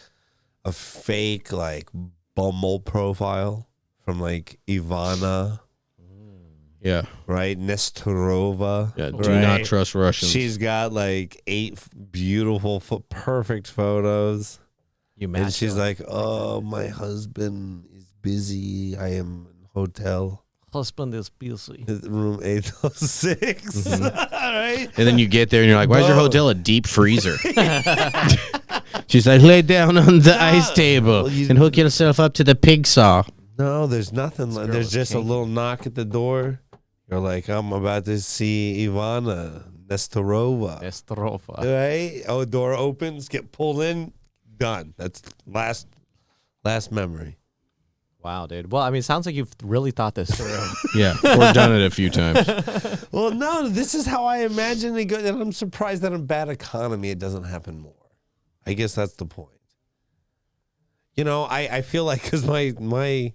a fake like Bumble profile from like Ivana, Yeah. right? Nestorova. Yeah. Do right? not trust Russians. She's got like 8 beautiful, perfect photos. You And match she's them. like, oh, my husband is busy. I am in hotel. husband is busy. Room 806. All right. And then you get there and you're like, why is your Bro. hotel a deep freezer? She's like, lay down on the ice table well, you- and hook yourself up to the pig saw. No, there's nothing. There's is just a kinky. little knock at the door. You're like, I'm about to see Ivana Nestorova. Nestorova. Right? Oh, door opens, get pulled in, done. That's last memory. Wow, dude. Well, I mean, it sounds like you've really thought this through. Yeah, or done it a few times. Well, no, this is how I imagine it goes, and I'm surprised that in bad economy it doesn't happen more. I guess that's the point. You know, I feel like because my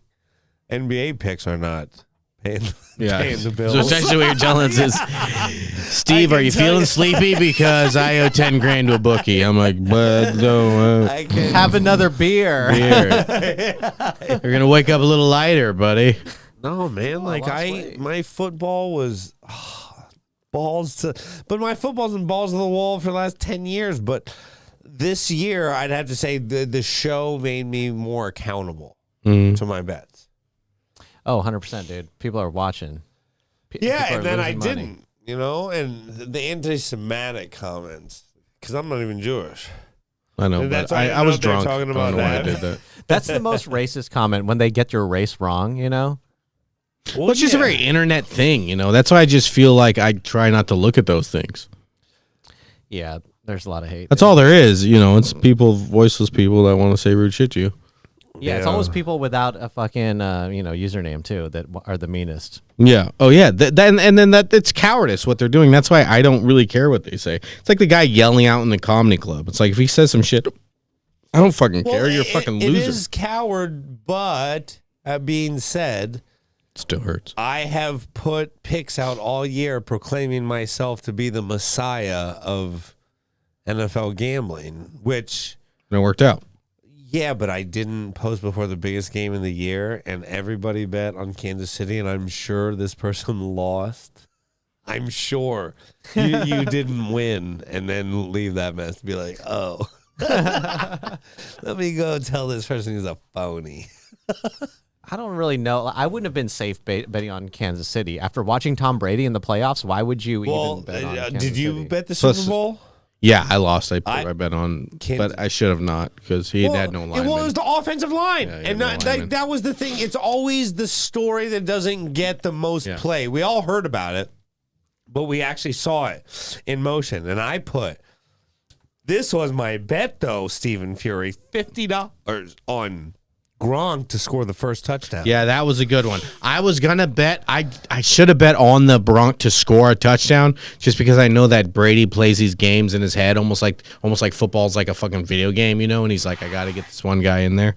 NBA picks are not paying the bills. So essentially what you're telling us is, Steve, are you feeling sleepy? Because I owe 10 grand to a bookie. I'm like, but no. Have another beer. You're going to wake up a little lighter, buddy. No, man. Like my football was balls to, but my football's been balls to the wall for the last 10 years. But this year, I'd have to say the show made me more accountable to my bets. Oh, 100%, dude. People are watching. Yeah, and then I money. didn't, you know, and the anti-Semitic comments, because I'm not even Jewish. I know, And but that's why I was they're drunk. talking I about don't know why I that. did that. That's the most racist comment when they get your race wrong, you know? Well, it's just a very internet thing, you know. That's why I just feel like I try not to look at those things. Yeah, there's a lot of hate. That's all there is, you know. It's people, voiceless people that want to say rude shit to you. Yeah, it's always people without a fucking, username, too, that are the meanest. Yeah. Oh, yeah. And then it's cowardice what they're doing. That's why I don't really care what they say. It's like the guy yelling out in the comedy club. It's like if he says some shit, I don't fucking care. You're a fucking loser. It is coward, but that being said, it still hurts. I have put pics out all year proclaiming myself to be the messiah of NFL gambling, which... And it worked out. Yeah, but I didn't post before the biggest game of the year, and everybody bet on Kansas City, and I'm sure this person lost. I'm sure you didn't win, and then leave that mess to be like, oh, let me go tell this person he's a phony. I don't really know. I wouldn't have been safe betting on Kansas City. After watching Tom Brady in the playoffs, why would you even bet on Kansas did you City? bet the Super Bowl? Yeah, I lost. I bet on, but I should have not because he had no lineman. Well, it was the offensive line, Yeah, and that was the thing. It's always the story that doesn't get the most play. We all heard about it, but we actually saw it in motion. And I put, this was my bet though, Stephen Furey, $50 on Gronk to score the first touchdown. Yeah, that was a good one. I was gonna bet. I should have bet on the Bronx to score a touchdown, just because I know that Brady plays these games in his head, almost like football's like a fucking video game, you know. And he's like, I got to get this one guy in there.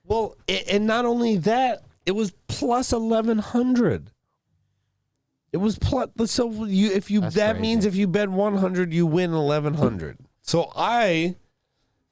Well, and not only that, it was plus 1,100. It was plus. So that means if you bet 100, you win 1,100. So I,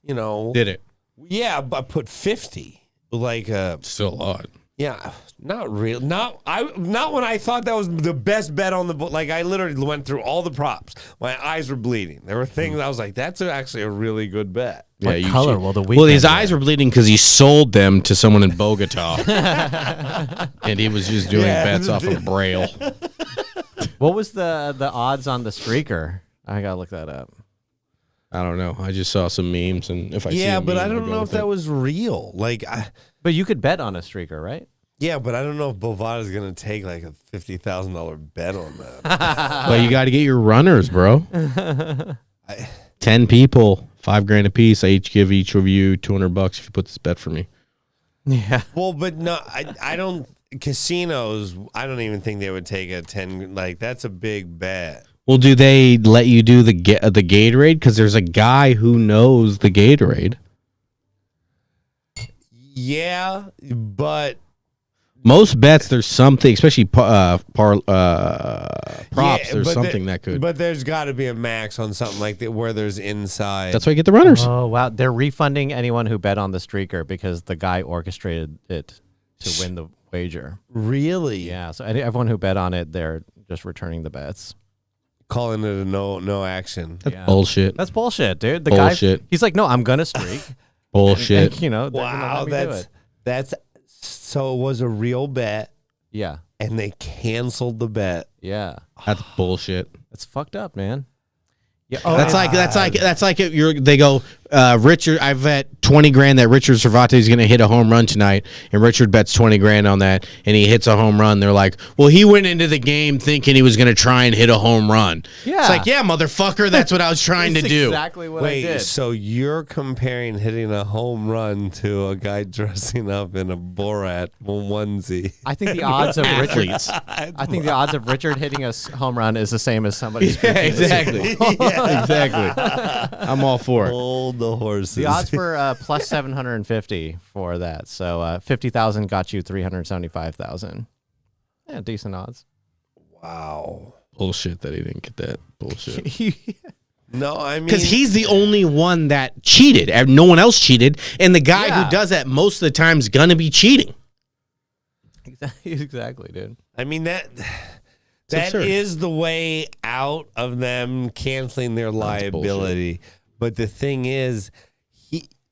Did it? Yeah, but I put 50. Like Still a lot. Yeah, not real. Not when I thought that was the best bet on the book. Like I literally went through all the props. My eyes were bleeding. There were things I was like, that's actually a really good bet. What color will the weekend Well, his eyes were bleeding because he sold them to someone in Bogota, and he was just doing bets off of Braille. What was the odds on the streaker? I gotta look that up. I don't know. I just saw some memes, and if I see a but meme, I don't I'll go know if with that it. was real. Like, But you could bet on a streaker, right? yeah, but I don't know if Bovada's gonna take like a $50,000 bet on that. Well, you got to get your runners, bro. 10 people, $5,000 a piece. I each give each of you $200 if you put this bet for me. Yeah. Well, but no, I don't. Casinos, I don't even think they would take a 10. Like that's a big bet. Well, do they let you do the Gatorade? Because there's a guy who knows the Gatorade. Yeah, but Most bets, there's something, especially props. There's but something that could. But there's got to be a max on something like that where there's inside. That's why you get the runners. Oh wow, they're refunding anyone who bet on the streaker because the guy orchestrated it to win the wager. Really? Yeah. So everyone who bet on it, they're just returning the bets. Calling it a no action. That's bullshit. That's bullshit, dude. The Bullshit. guy, he's like, no, I'm gonna streak. Bullshit. And, they're gonna Wow, let me do it. that's so it was a real bet, Yeah. and they canceled the bet. Yeah. That's bullshit. It's fucked up, man. Yeah. That's like they go Richard, I bet 20 grand that Richard Sarvate is going to hit a home run tonight, and Richard bets 20 grand on that, and he hits a home run. They're like, well, he went into the game thinking he was going to try and hit a home run. Yeah. It's like, yeah, motherfucker, that's what I was trying to do. Exactly what I did. So you're comparing hitting a home run to a guy dressing up in a Borat onesie? I think the odds of Richard. Athletes. I think the odds of Richard hitting a home run is the same as somebody's. Yeah, exactly. Exactly. I'm all for it. Hold the horses. The odds were plus 750 for that. So 50,000 got you 375,000. Yeah, decent odds. Wow. Bullshit that he didn't get that. Bullshit. No, I mean, Because he's the only one that cheated. And no one else cheated. And the guy Yeah. who does that most of the time is going to be cheating. Exactly, dude. I mean that absurd. is the way out of them canceling their liability. But the thing is,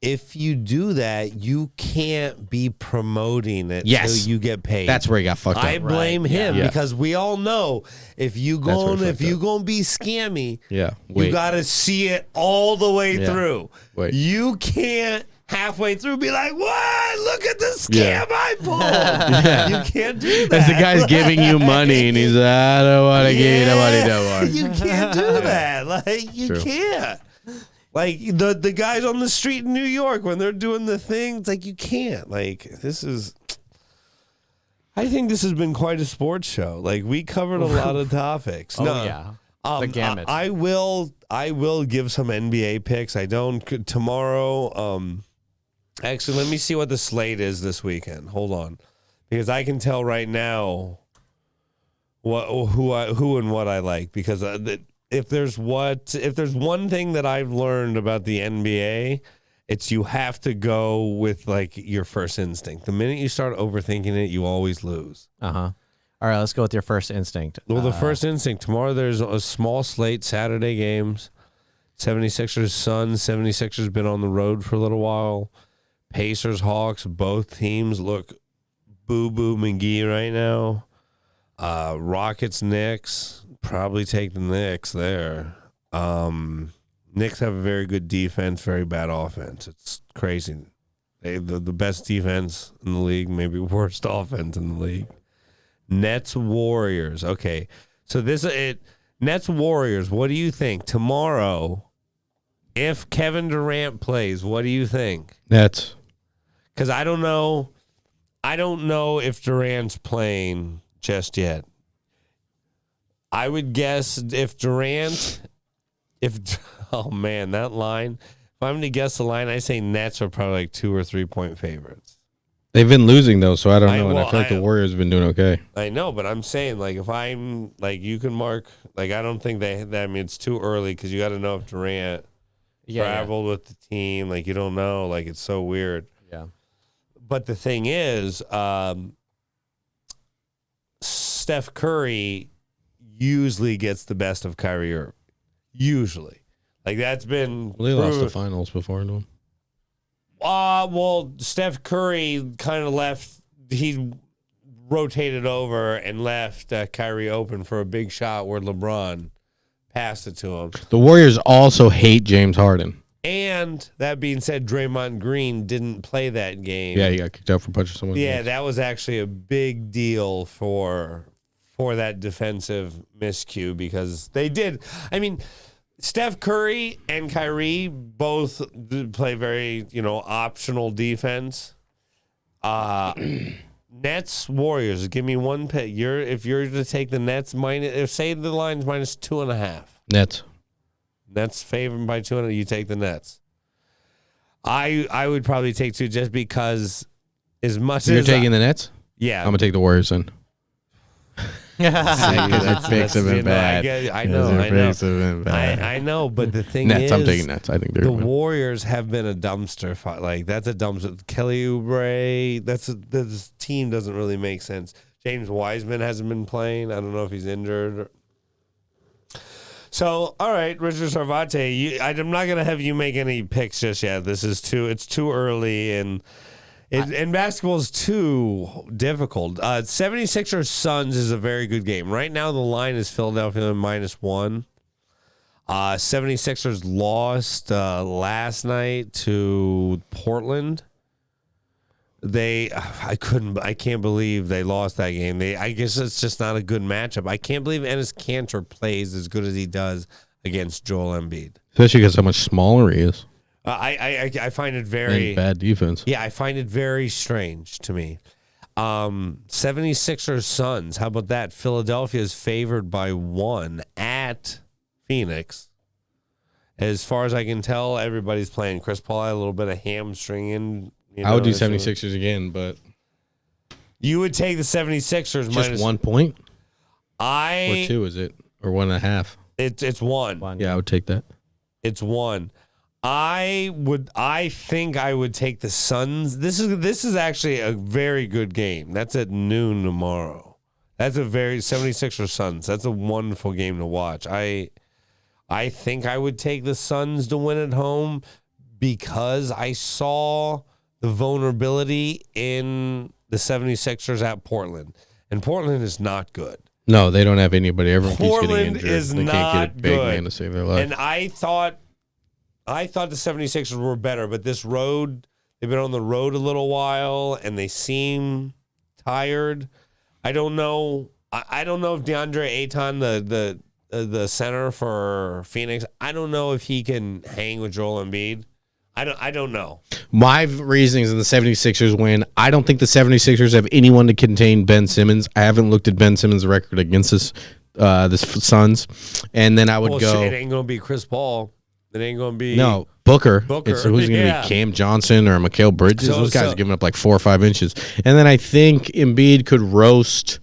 if you do that, you can't be promoting it Yes. till you get paid. That's where he got fucked up. I blame him Yeah. because we all know if you That's where going he if fucked you up. gonna be scammy, Yeah. you Wait. got to see it all the way Yeah. through. Wait. You can't halfway through be like, "What? Look at the scam Yeah. I pulled." You can't do that. As the guy's giving you money and he's like, I don't want to give you the money no more. You can't do that. Like you True. can't. Like the guys on the street in New York when they're doing the thing, it's like you can't. Like this is. I think this has been quite a sports show. Like we covered a lot of topics. Oh yeah, the gamut. I will give some NBA picks. I don't tomorrow. Actually, let me see what the slate is this weekend. Hold on, because I can tell right now who and what I like. Because if there's one thing that I've learned about the NBA, it's you have to go with like your first instinct. The minute you start overthinking it, you always lose. All right, let's go with your first instinct. Well, the first instinct tomorrow. There's a small slate Saturday games. 76ers Suns. 76ers been on the road for a little while. Pacers Hawks. Both teams look boo McGee right now. Rockets Knicks. Probably take the Knicks there. Knicks have a very good defense, very bad offense. It's crazy. They have the best defense in the league, maybe worst offense in the league. Nets Warriors. Okay. So Nets Warriors, what do you think? Tomorrow, if Kevin Durant plays, what do you think? Nets. Because I don't know if Durant's playing just yet. I would guess oh man, that line. If I'm to guess the line, I say Nets are probably like 2 or 3 point favorites. They've been losing, though, so I don't know. And I feel like the Warriors have been doing okay. I know, but I'm saying, like, if I'm, like, you can mark, like, I don't think I mean, it's too early because you got to know if Durant traveled with the team. Like, you don't know. Like, it's so weird. Yeah. But the thing is, Steph Curry usually gets the best of Kyrie Irving. Usually. Like, that's been. Well, they lost the finals before to him. Well, Steph Curry kind of left. He rotated over and left Kyrie open for a big shot where LeBron passed it to him. The Warriors also hate James Harden. And that being said, Draymond Green didn't play that game. Yeah, he got kicked out for punching someone. Yeah, that was actually a big deal for that defensive miscue because they did. I mean, Steph Curry and Kyrie both play very, optional defense. Nets, Warriors. Give me one pick. If you're to take the Nets say the line's -2.5. Nets. Nets favored by 2.5. You take the Nets. I would probably take 2 just because as much You're as taking the Nets? yeah. I'm going to take the Warriors then. That picks have been bad. I know, but the thing Nets. is, I'm taking Nets. I think they're the going to win. Warriors have been a dumpster fight. Like that's a dumpster. Kelly Oubre. This team doesn't really make sense. James Wiseman hasn't been playing. I don't know if he's injured. So, all right, Richard Sarvate, I'm not going to have you make any picks just yet. It's too early, and basketball is too difficult. 76ers Suns is a very good game. Right now, the line is Philadelphia -1. 76ers lost last night to Portland. I can't believe they lost that game. I guess it's just not a good matchup. I can't believe Enes Kanter plays as good as he does against Joel Embiid. Especially because how much smaller he is. I find it very and bad defense. Yeah, I find it very strange to me. 76ers Suns. How about that? Philadelphia is favored by 1 at Phoenix. As far as I can tell, everybody's playing. Chris Paul had a little bit of hamstringing. I would do 76ers again, but you would take the 76ers just minus 1 point? Or 2, is it? Or 1.5? It's 1. Yeah, I would take that. It's 1. I think I would take the Suns. This is actually a very good game. That's at noon tomorrow. That's a very 76ers Suns. That's a wonderful game to watch. I think I would take the Suns to win at home because I saw the vulnerability in the 76ers at Portland. And Portland is not good. No, they don't have anybody. Everyone Portland keeps getting injured. is they not can't get a big good. man to save their life. And I thought the 76ers were better, but this road, they've been on the road a little while, and they seem tired. I don't know. I don't know if DeAndre Ayton, the center for Phoenix, I don't know if he can hang with Joel Embiid. I don't know. My reasonings in the 76ers win. I don't think the 76ers have anyone to contain Ben Simmons. I haven't looked at Ben Simmons' record against this Suns. And then I would go. It ain't going to be Chris Paul. It ain't going to be. No, Booker. Booker. It's who's going to be Cam Johnson or Mikal Bridges. Those guys are giving up like 4 or 5 inches. And then I think Embiid could roast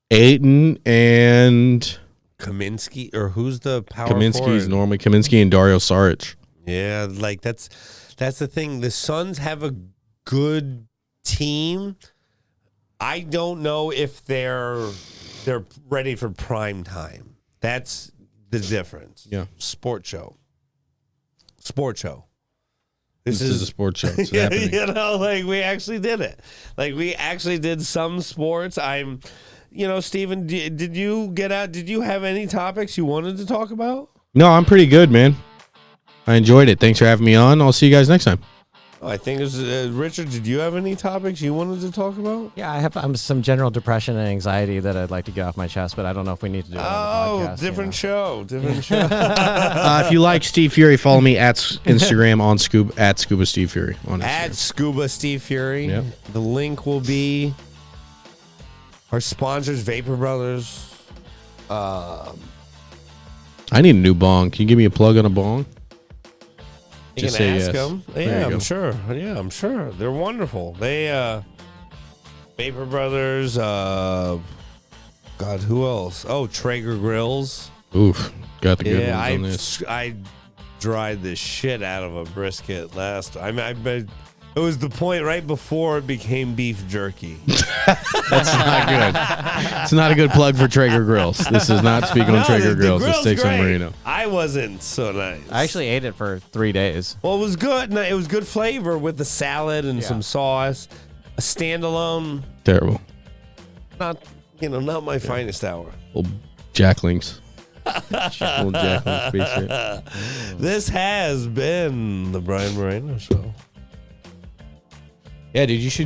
Ayton and Kaminsky, or who's the power Kaminsky's forward? normally Kaminsky and Dario Saric. Yeah, like that's the thing. The Suns have a good team. I don't know if they're ready for prime time. That's the difference. Yeah. Sports show. This is a sports show. It's Yeah, happening. like we actually did it. Like we actually did some sports. Steven, did you get out? Did you have any topics you wanted to talk about? No, I'm pretty good, man. I enjoyed it. Thanks for having me on. I'll see you guys next time. I think it was Richard. Did you have any topics you wanted to talk about? Yeah, I have some general depression and anxiety that I'd like to get off my chest, but I don't know if we need to do it on the podcast. Different show. If you like Steve Fury, follow me at Instagram on at Scuba Steve Fury on Instagram. At Scuba Steve Fury. Yep. The link will be our sponsors, Vapor Brothers. I need a new bong. Can you give me a plug on a bong? You Just can say ask yes. them. There Yeah, you I'm go. sure. Yeah, I'm sure. They're wonderful. They, Vapor Brothers, God, who else? Oh, Traeger Grills. Oof, got the good Yeah, ones on this. I dried the shit out of a brisket last. It was the point right before it became beef jerky. That's not good. It's not a good plug for Traeger Grills. This is not speaking on Traeger the Grills. This grill's takes on great. Marino. I wasn't so nice. I actually ate it for 3 days. Well, it was good. It was good flavor with the salad and some sauce. A standalone, Terrible. not my finest hour. Little Jacklings. Little Jacklings feature. This has been the Brian Moreno Show. Yeah, dude, you should do